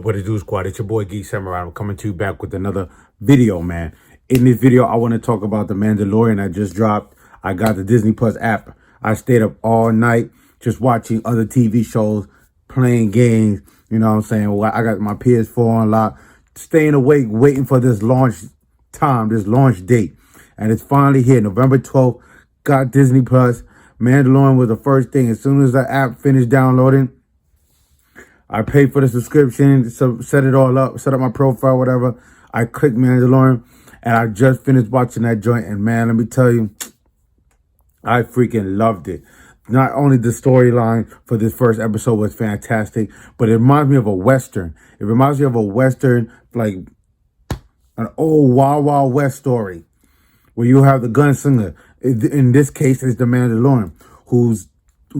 What it do, squad? It's your boy Geek Samurai. I'm coming to you back with another video, man. In this video, I want to talk about the Mandalorian I just dropped. I got the Disney Plus app. I stayed up all night just watching other TV shows, playing games. You know what I'm saying? Well, I got my PS4 on lock, staying awake, waiting for this launch time, this launch date. And it's finally here, November 12th. Got Disney Plus. Mandalorian was the first thing. As soon as the app finished downloading, I paid for the subscription, so set it all up, set up my profile, whatever. I clicked Mandalorian, and I just finished watching that joint. And man, let me tell you, I freaking loved it. Not only the storyline for this first episode was fantastic, but it reminds me of a Western. It reminds me of a Western, like an old Wild Wild West story, where you have the gunslinger. In this case, it's the Mandalorian, who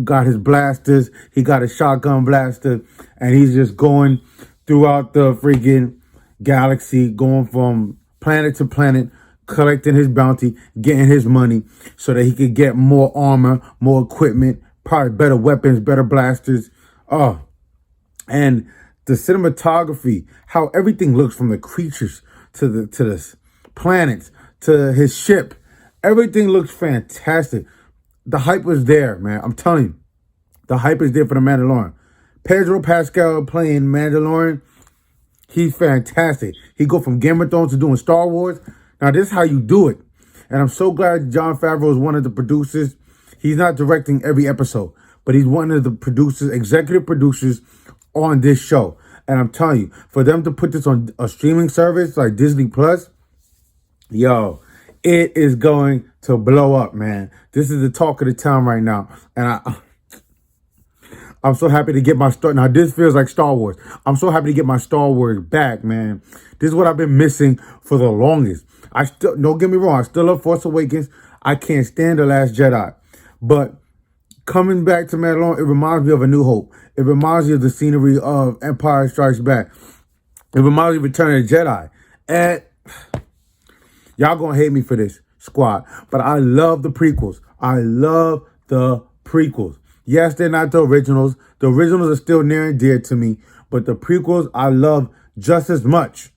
got his blasters. He got a shotgun blaster, and he's just going throughout the freaking galaxy, going from planet to planet, collecting his bounty, getting his money so that he could get more armor, more equipment, probably better weapons, better blasters. Oh, and the cinematography, how everything looks, from the creatures to the planets to his ship, everything looks fantastic. The hype was there, man. I'm telling you, the hype is there for the Mandalorian. Pedro Pascal playing Mandalorian, he's fantastic. He go from Game of Thrones to doing Star Wars. Now, this is how you do it. And I'm so glad Jon Favreau is one of the producers. He's not directing every episode, but he's one of the producers, executive producers on this show. And I'm telling you, for them to put this on a streaming service like Disney Plus, yo, it is going to blow up, man. This is the talk of the town right now. And I'm so happy to get my Star. Now, this feels like Star Wars. I'm so happy to get my Star Wars back, man. This is what I've been missing for the longest. Don't get me wrong, I still love Force Awakens. I can't stand The Last Jedi. But coming back to Mandalorian, it reminds me of A New Hope. It reminds me of the scenery of Empire Strikes Back. It reminds me of Return of the Jedi. And y'all gonna hate me for this, squad, but I love the prequels. I love the prequels. Yes, they're not the originals. The originals are still near and dear to me, but the prequels I love just as much.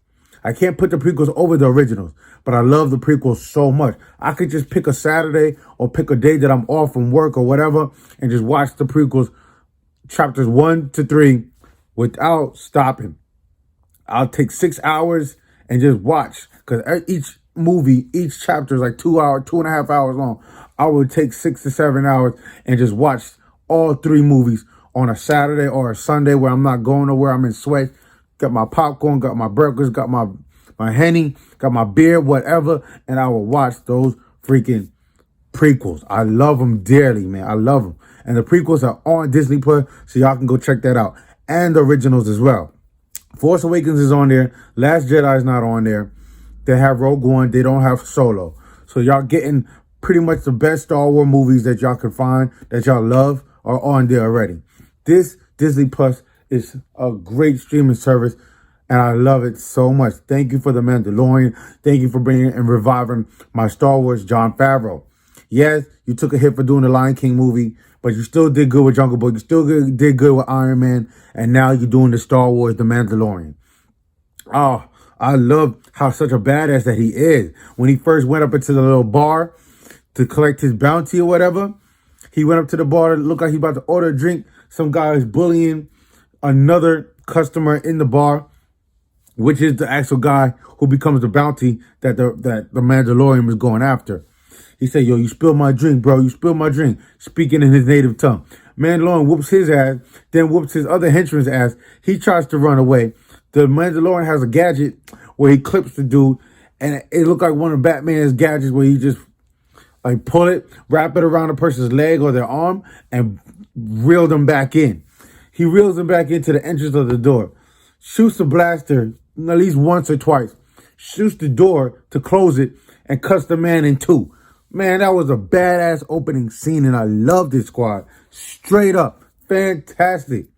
I can't put the prequels over the originals, but I love the prequels so much. I could just pick a Saturday or pick a day that I'm off from work or whatever and just watch the prequels, chapters 1 to 3, without stopping. I'll take 6 hours and just watch, because each movie, each chapter is like 2 hours, 2.5 hours long. I would take 6 to 7 hours and just watch all 3 movies on a Saturday or a Sunday where I'm not going nowhere. I'm in sweat. Got my popcorn, got my burgers, got my Henny, got my beer, whatever, and I will watch those freaking prequels. I love them dearly, man. I love them. And the prequels are on Disney Plus, so y'all can go check that out. And the originals as well. Force Awakens is on there. Last Jedi is not on there. They have Rogue One. They don't have Solo. So y'all getting pretty much the best Star Wars movies that y'all can find, that y'all love, are on there already. This Disney Plus is a great streaming service, and I love it so much. Thank you for the Mandalorian. Thank you for bringing and reviving my Star Wars, Jon Favreau. Yes, you took a hit for doing the Lion King movie, but you still did good with Jungle Book. You still did good with Iron Man, and now you're doing the Star Wars, the Mandalorian. Oh, I love how such a badass that he is. When he first went up into the little bar to collect his bounty or whatever, he went up to the bar, looked like he about to order a drink. Some guy is bullying another customer in the bar, which is the actual guy who becomes the bounty that the Mandalorian was going after. He said, yo, you spilled my drink, bro. You spilled my drink. Speaking in his native tongue. Mandalorian whoops his ass, then whoops his other henchman's ass. He tries to run away. The Mandalorian has a gadget where he clips the dude, and it looked like one of Batman's gadgets where he just like pull it, wrap it around a person's leg or their arm, and reel them back in. He reels them back into the entrance of the door, shoots the blaster at least once or twice, shoots the door to close it, and cuts the man in two. Man, that was a badass opening scene, and I love this, squad. Straight up. Fantastic.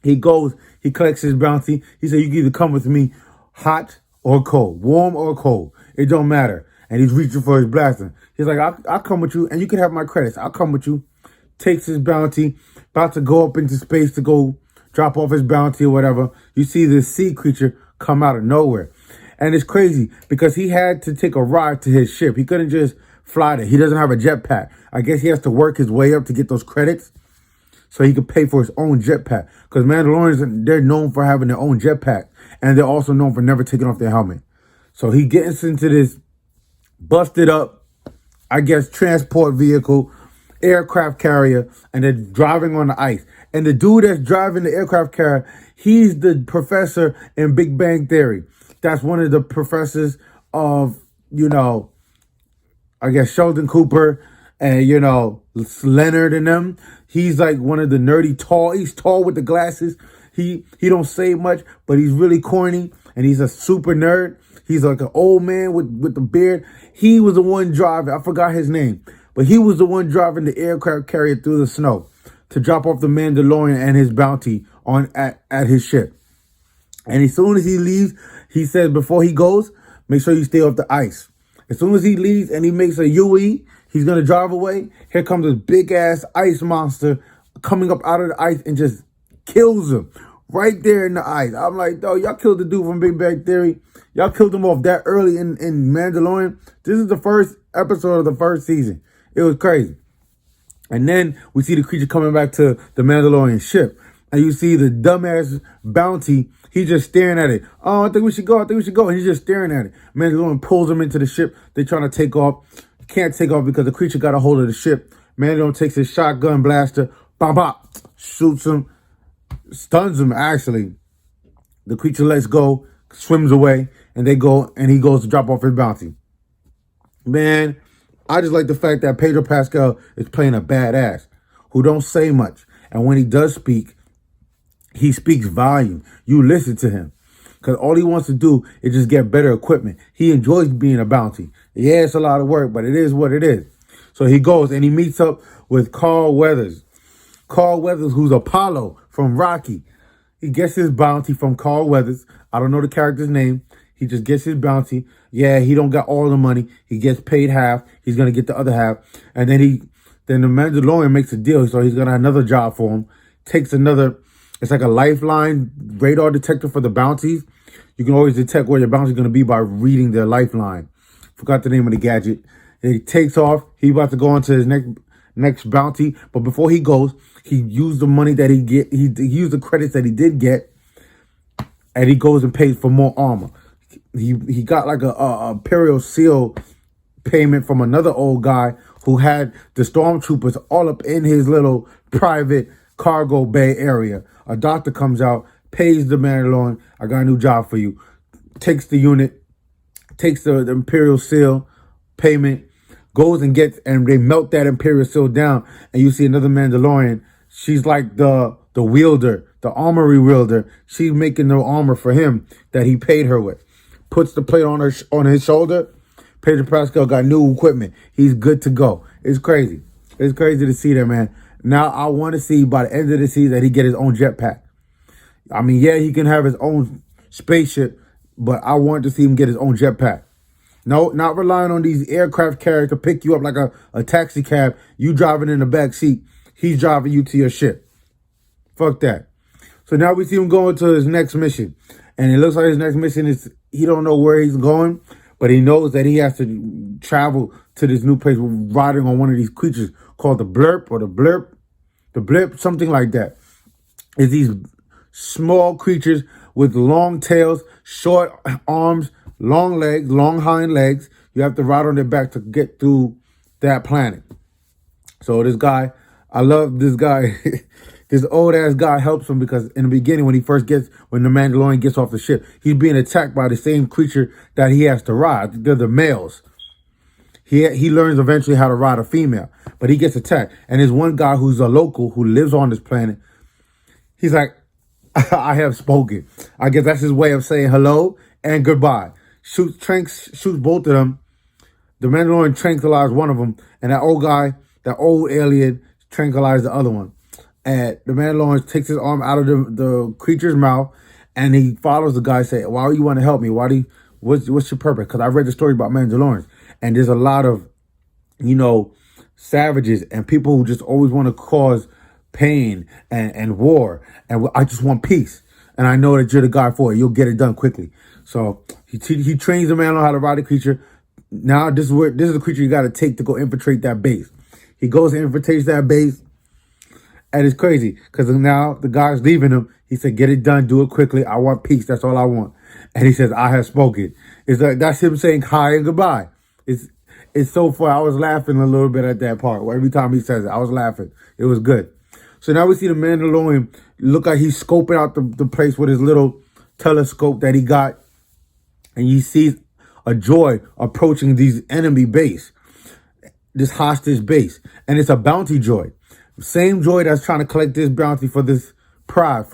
He goes, he collects his bounty. He said, you can either come with me hot or cold, warm or cold. It don't matter. And he's reaching for his blaster. He's like, I'll come with you, and you can have my credits. I'll come with you. Takes his bounty, about to go up into space to go drop off his bounty or whatever, you see this sea creature come out of nowhere. And it's crazy because he had to take a ride to his ship. He couldn't just fly there. He doesn't have a jetpack. I guess he has to work his way up to get those credits so he could pay for his own jetpack. Because Mandalorians, they're known for having their own jetpack. And they're also known for never taking off their helmet. So he gets into this busted up, I guess, transport vehicle, aircraft carrier, and they're driving on the ice. And the dude that's driving the aircraft carrier, he's the professor in Big Bang Theory. That's one of the professors of, I guess Sheldon Cooper and, Leonard and them. He's like one of the nerdy tall. He's tall with the glasses. He don't say much, but he's really corny and he's a super nerd. He's like an old man with the beard. He was the one driving. I forgot his name, but he was the one driving the aircraft carrier through the snow to drop off the Mandalorian and his bounty at his ship. And as soon as he leaves, he says before he goes, make sure you stay off the ice. As soon as he leaves and he makes a UE, he's going to drive away. Here comes this big ass ice monster coming up out of the ice and just kills him right there in the ice. I'm like, yo, y'all killed the dude from Big Bang Theory. Y'all killed him off that early in Mandalorian. This is the first episode of the first season. It was crazy. And then we see the creature coming back to the Mandalorian ship. And you see the dumbass bounty. He's just staring at it. Oh, I think we should go. And he's just staring at it. Mandalorian pulls him into the ship. They're trying to take off. Can't take off because the creature got a hold of the ship. Mandalorian takes his shotgun blaster. Bop, bop. Shoots him. Stuns him, actually. The creature lets go. Swims away. And he goes to drop off his bounty. Man, I just like the fact that Pedro Pascal is playing a badass who don't say much. And when he does speak, he speaks volume. You listen to him. Because all he wants to do is just get better equipment. He enjoys being a bounty. Yeah, it's a lot of work, but it is what it is. So he goes and he meets up with Carl Weathers. Carl Weathers, who's Apollo from Rocky. He gets his bounty from Carl Weathers. I don't know the character's name. He just gets his bounty. Yeah, he don't got all the money. He gets paid half. He's going to get the other half. And then the Mandalorian makes a deal. So he's going to have another job for him. Takes another... It's like a lifeline radar detector for the bounties. You can always detect where your bounty is going to be by reading their lifeline. Forgot the name of the gadget. And he takes off. He's about to go on to his next bounty. But before he goes, he used the money that he get. He used the credits that he did get. And he goes and pays for more armor. He got like a Imperial Seal payment from another old guy who had the stormtroopers all up in his little private cargo bay area. A doctor comes out, pays the Mandalorian, I got a new job for you. Takes the unit, takes the Imperial Seal payment, goes and they melt that Imperial Seal down, and you see another Mandalorian. She's like the wielder, the armory wielder. She's making the armor for him that he paid her with. Puts the plate on his shoulder. Pedro Pascal got new equipment. He's good to go. It's crazy. It's crazy to see that, man. Now, I want to see by the end of the season that he get his own jetpack. I mean, yeah, he can have his own spaceship, but I want to see him get his own jetpack. No, not relying on these aircraft carriers to pick you up like a taxi cab. You driving in the back seat. He's driving you to your ship. Fuck that. So now we see him going to his next mission. And it looks like his next mission is, he don't know where he's going, but he knows that he has to travel to this new place riding on one of these creatures called the Blurp or the Blip, something like that. It's these small creatures with long tails, short arms, long legs, long hind legs. You have to ride on their back to get through that planet. So this guy, I love this guy. This old ass guy helps him because in the beginning when the Mandalorian gets off the ship, he's being attacked by the same creature that he has to ride. They're the males. He learns eventually how to ride a female, but he gets attacked. And there's one guy who's a local who lives on this planet. He's like, I have spoken. I guess that's his way of saying hello and goodbye. Shoots both of them. The Mandalorian tranquilized one of them, and that old alien tranquilized the other one. And the Mandalorian takes his arm out of the creature's mouth, and he follows the guy, say, why do you want to help me? What's your purpose? Because I read the story about Mandalorians, and there's a lot of, savages and people who just always want to cause pain and war. And I just want peace. And I know that you're the guy for it. You'll get it done quickly. So he trains the man on how to ride a creature. Now this is the creature you got to take to go infiltrate that base. He goes and infiltrates that base. And it's crazy because now the guy's leaving him. He said, get it done. Do it quickly. I want peace. That's all I want. And he says, I have spoken. It's like, that's him saying hi and goodbye. It's so funny. I was laughing a little bit at that part. Every time he says it, I was laughing. It was good. So now we see the Mandalorian look like he's scoping out the place with his little telescope that he got. And he sees a droid approaching these enemy base, this hostage base. And it's a bounty droid. Same droid that's trying to collect this bounty for this prize,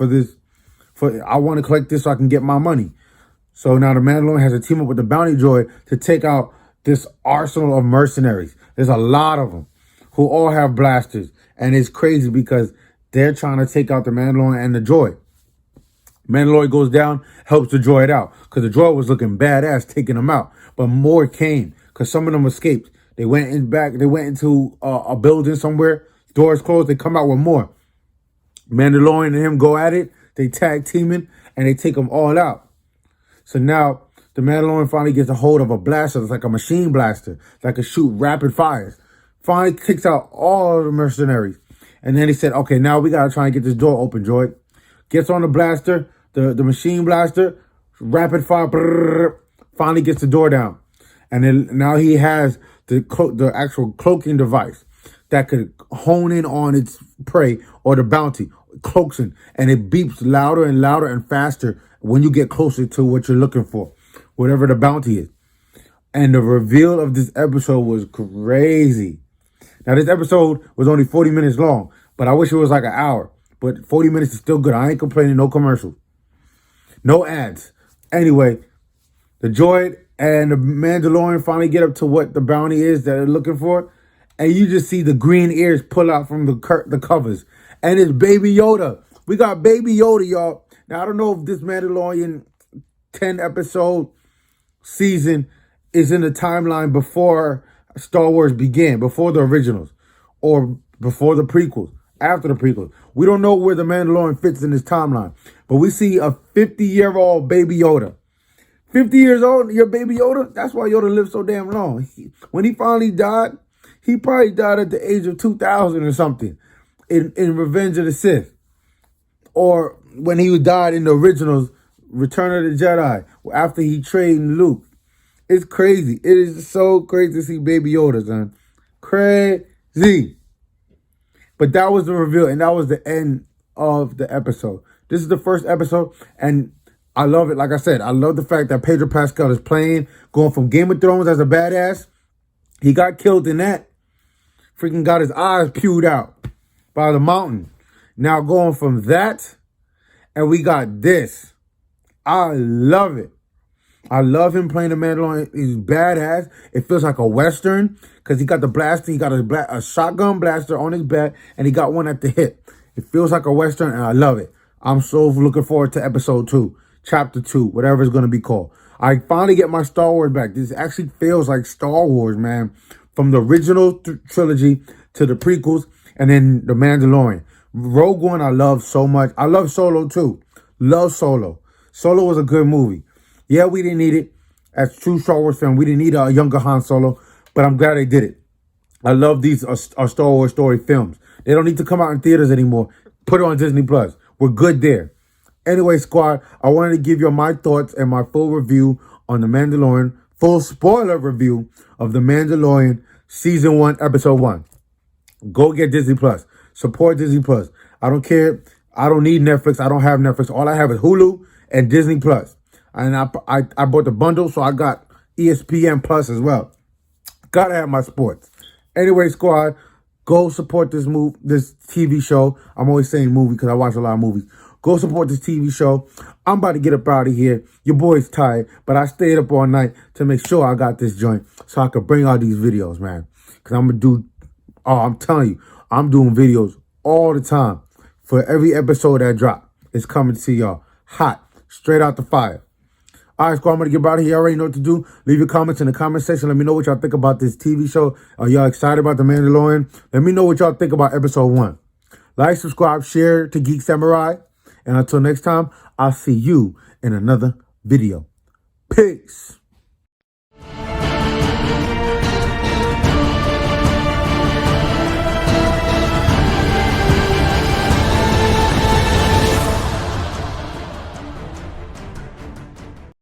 I want to collect this so I can get my money. So now the Mandalorian has to team up with the bounty droid to take out this arsenal of mercenaries. There's a lot of them who all have blasters. And it's crazy because they're trying to take out the Mandalorian and the droid. Mandalorian goes down, helps the droid out. Because the droid was looking badass taking them out. But more came because some of them escaped. They went into a building somewhere. Doors closed. They come out with more. Mandalorian and him go at it. They tag teaming and they take them all out. So now the Mandalorian finally gets a hold of a blaster. It's like a machine blaster that can shoot rapid fires. Finally kicks out all of the mercenaries. And then he said, okay, now we got to try and get this door open, droid. Gets on the blaster, the machine blaster, rapid fire, brrr, finally gets the door down. And then now he has the actual cloaking device that could hone in on its prey or the bounty, cloaks in, and it beeps louder and louder and faster when you get closer to what you're looking for, whatever the bounty is. And the reveal of this episode was crazy. Now, this episode was only 40 minutes long, but I wish it was like an hour. But 40 minutes is still good. I ain't complaining. No commercials. No ads. Anyway, the droid and the Mandalorian finally get up to what the bounty is that they're looking for. And you just see the green ears pull out from the covers. And it's Baby Yoda. We got Baby Yoda, y'all. Now, I don't know if this Mandalorian 10-episode season is in the timeline before Star Wars began, before the originals, or before the prequels, after the prequels. We don't know where the Mandalorian fits in this timeline. But we see a 50-year-old Baby Yoda. 50 years old, your Baby Yoda? That's why Yoda lived so damn long. When he finally died, he probably died at the age of 2000 or something in Revenge of the Sith. Or when he died in the originals, Return of the Jedi, after he trained Luke. It's crazy. It is so crazy to see Baby Yoda, son. Crazy. But that was the reveal, and that was the end of the episode. This is the first episode, and I love it. Like I said, I love the fact that Pedro Pascal is playing, going from Game of Thrones as a badass. He got killed in that. Freaking got his eyes pewed out by the mountain. Now going from that, and we got this. I love it. I love him playing the Mandalorian. He's badass. It feels like a Western because he got the blaster. He got a shotgun blaster on his back, and he got one at the hip. It feels like a Western, and I love it. I'm so looking forward to episode 2, chapter 2, whatever it's going to be called. I finally get my Star Wars back. This actually feels like Star Wars, man. From the original trilogy to the prequels, and then the Mandalorian. Rogue One, I love so much. I love Solo, too. Love Solo. Solo was a good movie. Yeah, we didn't need it. As true Star Wars fans, we didn't need a younger Han Solo, but I'm glad they did it. I love these Star Wars story films. They don't need to come out in theaters anymore. Put it on Disney+. We're good there. Anyway, squad, I wanted to give you my thoughts and my full review on The Mandalorian, full spoiler review of The Mandalorian Season 1, Episode 1. Go get Disney+. Support Disney+. I don't care. I don't need Netflix. I don't have Netflix. All I have is Hulu and Disney+. And I bought the bundle, so I got ESPN Plus as well. Gotta have my sports. Anyway, squad, go support this TV show. I'm always saying movie because I watch a lot of movies. Go support this TV show. I'm about to get up out of here. Your boy's tired, but I stayed up all night to make sure I got this joint so I could bring out these videos, man. Because I'm telling you, I'm doing videos all the time. For every episode that drop, it's coming to y'all. Hot, straight out the fire. All right, squad, I'm going to get out of here. You already know what to do. Leave your comments in the comment section. Let me know what y'all think about this TV show. Are y'all excited about The Mandalorian? Let me know what y'all think about episode 1. Like, subscribe, share to Geek Samurai. And until next time, I'll see you in another video. Peace.